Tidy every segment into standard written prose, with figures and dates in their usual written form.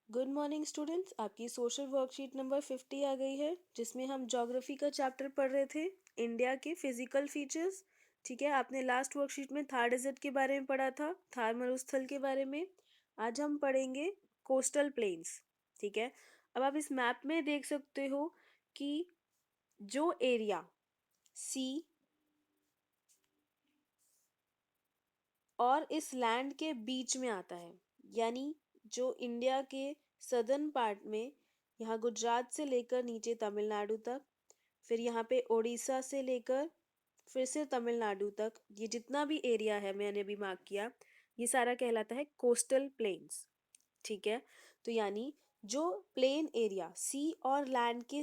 Good morning students, आपकी social worksheet number 50 आ गई है जिसमें हम ज्योग्राफी का चैप्टर पढ़ रहे थे, इंडिया के फिजिकल फीचर्स। ठीक है, आपने लास्ट वर्कशीट में थार डेजर्ट के बारे में पढ़ा था, थार मरुस्थल के बारे में। आज हम पढ़ेंगे कोस्टल प्लेन्स। ठीक है, अब आप इस मैप में देख सकते हो कि जो एरिया सी और इस लैंड के बीच में आता है, यानी जो इंडिया के सदर्न पार्ट में, यहाँ गुजरात से लेकर नीचे तमिलनाडु तक, फिर यहाँ पे उड़ीसा से लेकर फिर से तमिलनाडु तक, ये जितना भी एरिया है मैंने अभी मार्क किया, ये सारा कहलाता है कोस्टल प्लेन्स। ठीक है, तो यानी जो प्लेन एरिया सी और लैंड के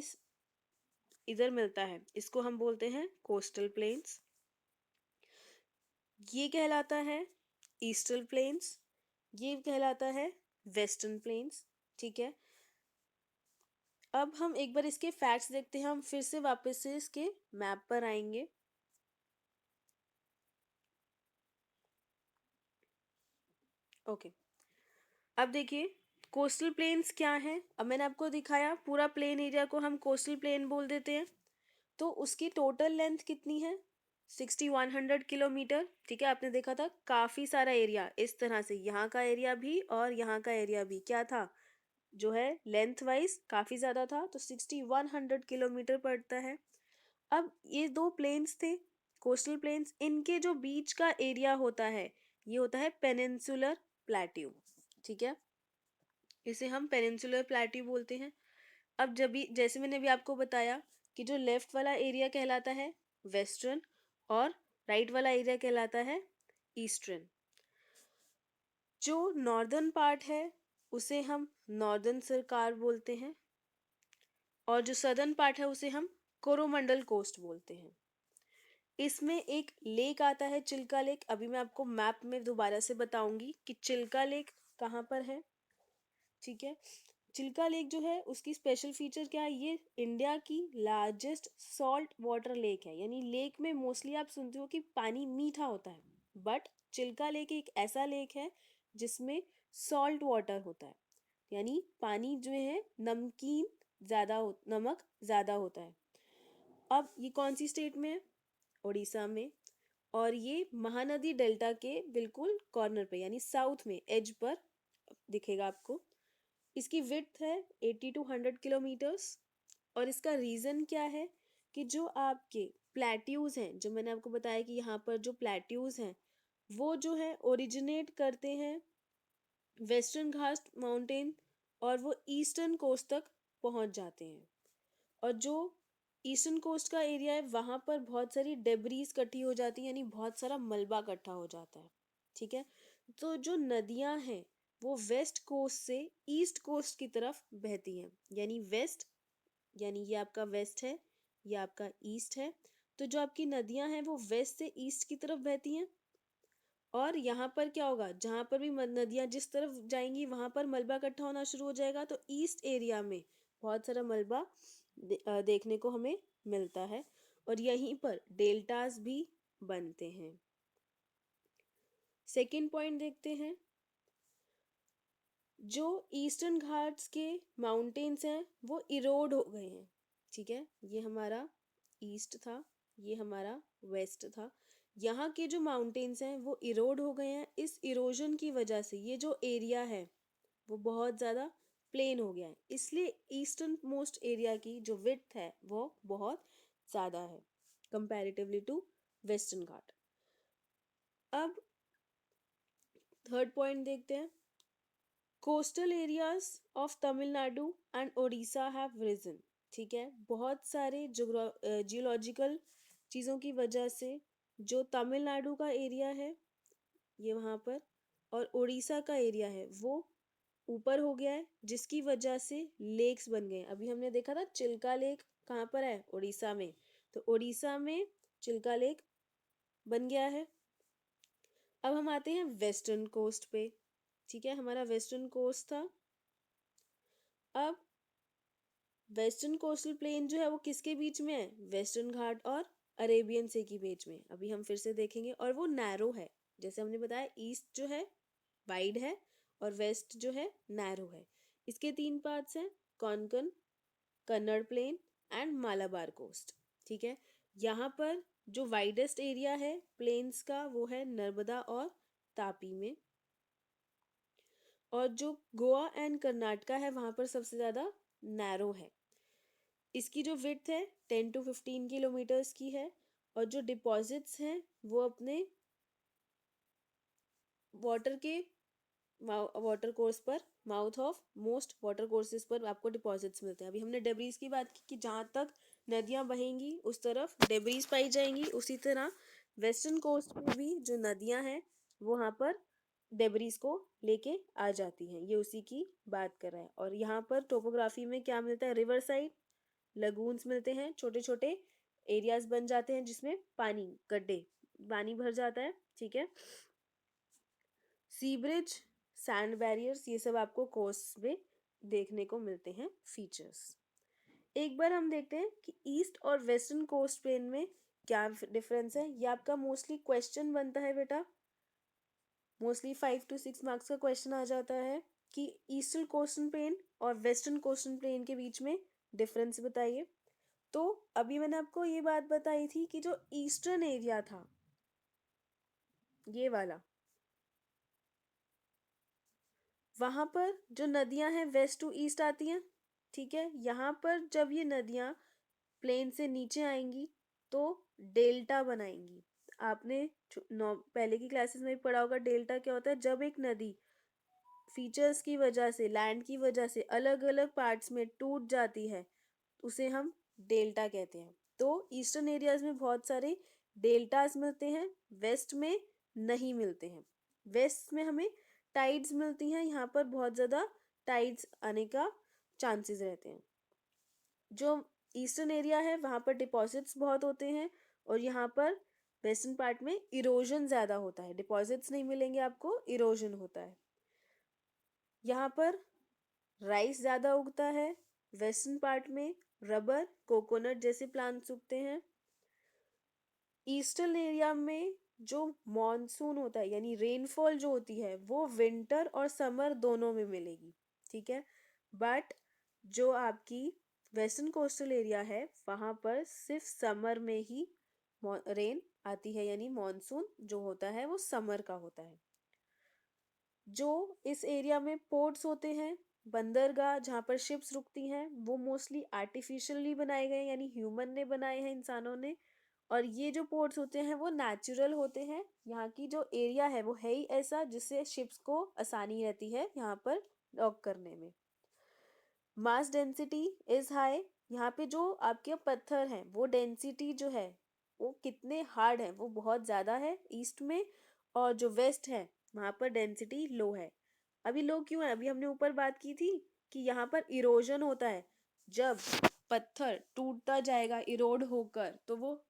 इधर मिलता है, इसको हम बोलते हैं कोस्टल प्लेन्स। ये कहलाता है ईस्टर्न प्लेन्स, ये कहलाता है वेस्टर्न प्लेन्स। ठीक है, अब हम एक बार इसके फैक्ट्स देखते हैं, हम फिर से वापस से इसके मैप पर आएंगे। ओके, अब देखिए कोस्टल प्लेन्स क्या हैं। अब मैंने आपको दिखाया पूरा प्लेन एरिया को हम कोस्टल प्लेन बोल देते हैं। तो उसकी टोटल लेंथ कितनी है? 6100 किलोमीटर। ठीक है, आपने देखा था काफी सारा एरिया इस तरह से, यहाँ का एरिया भी और यहाँ का एरिया भी क्या था, जो है लेंथ वाइज काफी ज्यादा था, तो 6100 किलोमीटर पड़ता है। अब ये दो प्लेन्स थे कोस्टल प्लेन्स, इनके जो बीच का एरिया होता है ये होता है पेनिनसुलर प्लेट्यू। ठीक है, इसे हम पेनिनसुलर प्लेट्यू बोलते हैं। अब जब भी, जैसे मैंने भी आपको बताया कि जो लेफ्ट वाला एरिया कहलाता है वेस्टर्न और राइट वाला एरिया कहलाता है ईस्टर्न। जो नॉर्दर्न पार्ट है उसे हम नॉर्दर्न सरकार बोलते हैं और जो सदर्न पार्ट है उसे हम कोरोमंडल कोस्ट बोलते हैं। इसमें एक लेक आता है चिल्का लेक। अभी मैं आपको मैप में दोबारा से बताऊंगी कि चिल्का लेक कहाँ पर है। ठीक है, चिल्का लेक जो है उसकी स्पेशल फीचर क्या है, ये इंडिया की लार्जेस्ट सॉल्ट वाटर लेक है। यानी लेक में मोस्टली आप सुनते हो कि पानी मीठा होता है, बट चिल्का लेक एक ऐसा लेक है जिसमें सॉल्ट वाटर होता है, यानी पानी जो है नमकीन ज्यादा नमक ज्यादा होता है। अब ये कौन सी स्टेट में है? उड़ीसा में। और ये महानदी डेल्टा के बिल्कुल कॉर्नर पे यानी साउथ में एज पर दिखेगा आपको। इसकी विड्थ है 80 to 100 किलोमीटर्स। और इसका रीज़न क्या है कि जो आपके प्लेट्यूज हैं, जो मैंने आपको बताया कि यहाँ पर जो प्लेट्यूज हैं वो जो है ओरिजिनेट करते हैं वेस्टर्न घाट माउंटेन और वो ईस्टर्न कोस्ट तक पहुँच जाते हैं। और जो ईस्टर्न कोस्ट का एरिया है वहाँ पर बहुत सारी डेब्रीज इकट्ठी हो जाती है, यानी बहुत सारा मलबा इकट्ठा हो जाता है। ठीक है, तो जो नदियाँ हैं वो वेस्ट कोस्ट से ईस्ट कोस्ट की तरफ बहती हैं, यानी वेस्ट, यानी ये आपका वेस्ट है, ये आपका ईस्ट है। तो जो आपकी नदियाँ हैं वो वेस्ट से ईस्ट की तरफ बहती हैं। और यहाँ पर क्या होगा, जहाँ पर भी नदियाँ जिस तरफ जाएंगी वहाँ पर मलबा इकट्ठा होना शुरू हो जाएगा, तो ईस्ट एरिया में बहुत सारा मलबा देखने को हमें मिलता है और यहीं पर डेल्टास भी बनते हैं। सेकंड पॉइंट देखते हैं, जो ईस्टर्न घाट्स के माउंटेन्स हैं वो इरोड हो गए हैं। ठीक है, ये हमारा ईस्ट था, ये हमारा वेस्ट था। यहाँ के जो माउंटेन्स हैं वो इरोड हो गए हैं। इस इरोजन की वजह से ये जो एरिया है वो बहुत ज़्यादा प्लेन हो गया है, इसलिए ईस्टर्न मोस्ट एरिया की जो विड्थ है वो बहुत ज़्यादा है कंपैरेटिवली टू वेस्टर्न घाट। अब थर्ड पॉइंट देखते हैं, coastal areas of Tamil Nadu and Odisha have region. ठीक है, बहुत सारे जियोलॉजिकल चीज़ों की वजह से जो तमिलनाडु का एरिया है ये वहाँ पर और उड़ीसा का एरिया है वो ऊपर हो गया है, जिसकी वजह से लेक्स बन गए। अभी हमने देखा था चिल्का लेक कहाँ पर है, उड़ीसा में, तो उड़ीसा में चिल्का लेक बन गया है। अब हम आते हैं वेस्टर्न कोस्ट पे। ठीक है, हमारा वेस्टर्न कोस्ट था। अब वेस्टर्न कोस्टल प्लेन जो है वो किसके बीच में है, वेस्टर्न घाट और अरेबियन सी के बीच में। अभी हम फिर से देखेंगे, और वो नैरो है, जैसे हमने बताया ईस्ट जो है वाइड है और वेस्ट जो है नैरो है। इसके 3 पार्ट्स हैं, Konkan, Kannada plain and Malabar coast. ठीक है, यहाँ पर जो वाइडेस्ट एरिया है प्लेन्स का वो है नर्मदा और तापी में, और जो गोवा एंड कर्नाटका है वहाँ पर सबसे ज़्यादा नैरो है। इसकी जो विड्थ है 10 to 15 किलोमीटर्स की है, और जो डिपॉजिट्स हैं वो अपने वाटर के वाटर कोर्स पर, mouth of most water courses पर आपको डिपॉजिट्स मिलते हैं। अभी हमने डेब्रीज की बात की कि जहाँ तक नदियाँ बहेंगी उस तरफ डेब्रीज पाई जाएंगी, उसी तरह वेस्टर्न कोस्ट पे भी जो नदियाँ हैं वहाँ पर डेब्रीज को लेके आ जाती हैं। ये उसी की बात कर रहा है। और यहाँ पर टोपोग्राफी में क्या मिलता है, रिवर साइड लगून्स मिलते हैं, छोटे छोटे एरियाज बन जाते हैं जिसमें पानी गड्ढे पानी भर जाता है। ठीक है, सी ब्रिज, सैंड बैरियर्स, ये सब आपको कोस्ट में देखने को मिलते हैं फीचर्स। एक बार हम देखते हैं कि ईस्ट और वेस्टर्न कोस्ट प्लेन में क्या डिफरेंस है। ये आपका मोस्टली क्वेश्चन बनता है बेटा, मोस्टली 5 to 6 मार्क्स का क्वेश्चन आ जाता है कि ईस्टर्न कोस्टल प्लेन और वेस्टर्न कोस्टल प्लेन के बीच में डिफरेंस बताइए। तो अभी मैंने आपको ये बात बताई थी कि जो ईस्टर्न एरिया था ये वाला, वहां पर जो नदियां हैं वेस्ट टू ईस्ट आती हैं। ठीक है, यहाँ पर जब ये नदियां प्लेन से नीचे आएंगी तो डेल्टा बनाएंगी। आपने पहले की क्लासेस में भी पढ़ा होगा डेल्टा क्या होता है। जब एक नदी फीचर्स की वजह से, लैंड की वजह से अलग अलग पार्ट्स में टूट जाती है उसे हम डेल्टा कहते हैं। तो ईस्टर्न एरियाज में बहुत सारे डेल्टास मिलते हैं, वेस्ट में नहीं मिलते हैं। वेस्ट में हमें टाइड्स मिलती हैं, यहाँ पर बहुत ज़्यादा टाइड्स आने का चांसेस रहते हैं। जो ईस्टर्न एरिया है वहाँ पर डिपॉजिट्स बहुत होते हैं, और यहाँ पर वेस्टर्न पार्ट में इरोजन ज़्यादा होता है। डिपॉजिट्स नहीं मिलेंगे आपको, इरोजन होता है। यहाँ पर राइस ज़्यादा उगता है, वेस्टर्न पार्ट में रबर, कोकोनट जैसे प्लांट्स उगते हैं। ईस्टर्न एरिया में जो मॉनसून होता है यानी रेनफॉल जो होती है वो विंटर और समर दोनों में मिलेगी। ठीक है, बट जो आपकी वेस्टर्न कोस्टल एरिया है वहाँ पर सिर्फ समर में ही रेन आती है, यानी मॉनसून जो होता है वो समर का होता है। जो इस एरिया में पोर्ट्स होते हैं, बंदरगाह जहाँ पर शिप्स रुकती हैं, वो मोस्टली आर्टिफिशियली बनाए गए यानी ह्यूमन ने बनाए हैं, इंसानों ने। और ये जो पोर्ट्स होते हैं वो नेचुरल होते हैं। यहाँ की जो एरिया है वो है ही ऐसा जिससे शिप्स को आसानी रहती है यहाँ पर डॉक करने में। मास डेंसिटी इज हाई, यहाँ पे जो आपके पत्थर हैं वो डेंसिटी जो है वो कितने हार्ड है वो बहुत ज़्यादा है ईस्ट में, और जो वेस्ट है वहाँ पर डेंसिटी लो है। अभी लो क्यों है, अभी हमने ऊपर बात की थी कि यहाँ पर इरोजन होता है। जब पत्थर टूटता जाएगा इरोड होकर तो वो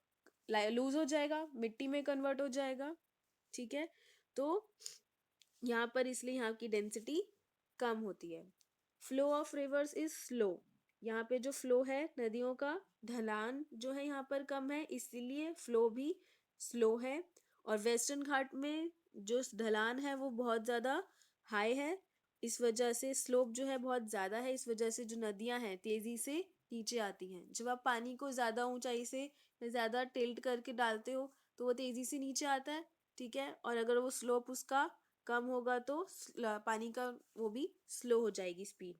लूज हो जाएगा, मिट्टी में कन्वर्ट हो जाएगा। ठीक है, तो यहाँ पर इसलिए यहाँ की डेंसिटी कम होती है। Flow of reverse is slow, यहाँ पे जो फ्लो है नदियों का, ढलान जो है यहाँ पर कम है इसीलिए फ्लो भी स्लो है। और वेस्टर्न घाट में जो ढलान है वो बहुत ज़्यादा हाई है, इस वजह से स्लोप जो है बहुत ज़्यादा है, इस वजह से जो नदियाँ हैं तेज़ी से नीचे आती हैं। जब आप पानी को ज़्यादा ऊंचाई से ज़्यादा टिल्ट करके डालते हो तो वो तेज़ी से नीचे आता है। ठीक है, और अगर वो स्लोप उसका कम होगा तो पानी का वो भी स्लो हो जाएगी स्पीड।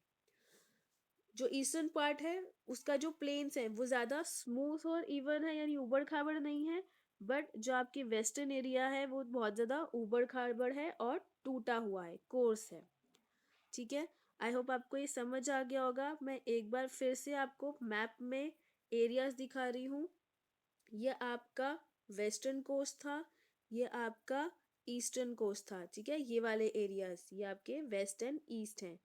जो ईस्टर्न पार्ट है उसका जो प्लेन्स है वो ज़्यादा स्मूथ और इवन है यानी ऊबड़ खाबड़ नहीं है, बट जो आपके वेस्टर्न एरिया है वो बहुत ज़्यादा ऊबड़ खाबड़ है और टूटा हुआ है, कोर्स है। ठीक है, आई होप आपको ये समझ आ गया होगा। मैं एक बार फिर से आपको मैप में एरियाज दिखा रही हूँ। ये आपका वेस्टर्न कोस्ट था, ये आपका ईस्टर्न कोस्ट था। ठीक है, ये वाले एरियाज ये आपके वेस्ट एंड ईस्ट हैं।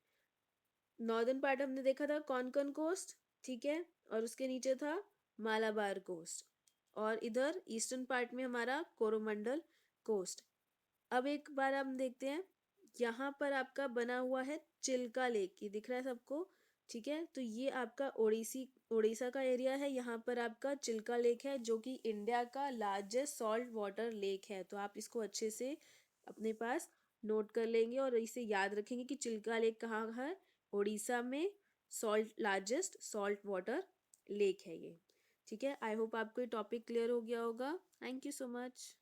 नॉर्दर्न पार्ट हमने देखा था कोंकण कोस्ट, ठीक है, और उसके नीचे था मालाबार कोस्ट, और इधर ईस्टर्न पार्ट में हमारा कोरोमंडल कोस्ट। अब एक बार हम देखते हैं, यहाँ पर आपका बना हुआ है चिल्का लेक, ये दिख रहा है सबको। ठीक है, तो ये आपका उड़ीसा का एरिया है। यहाँ पर आपका चिल्का लेक है जो कि इंडिया का लार्जेस्ट सॉल्ट वाटर लेक है। तो आप इसको अच्छे से अपने पास नोट कर लेंगे और इसे याद रखेंगे कि चिल्का लेक कहाँ है। उड़ीसा में लार्जेस्ट सॉल्ट वाटर लेक है ये। ठीक है, आई होप आपको ये टॉपिक क्लियर हो गया होगा। Thank you so much.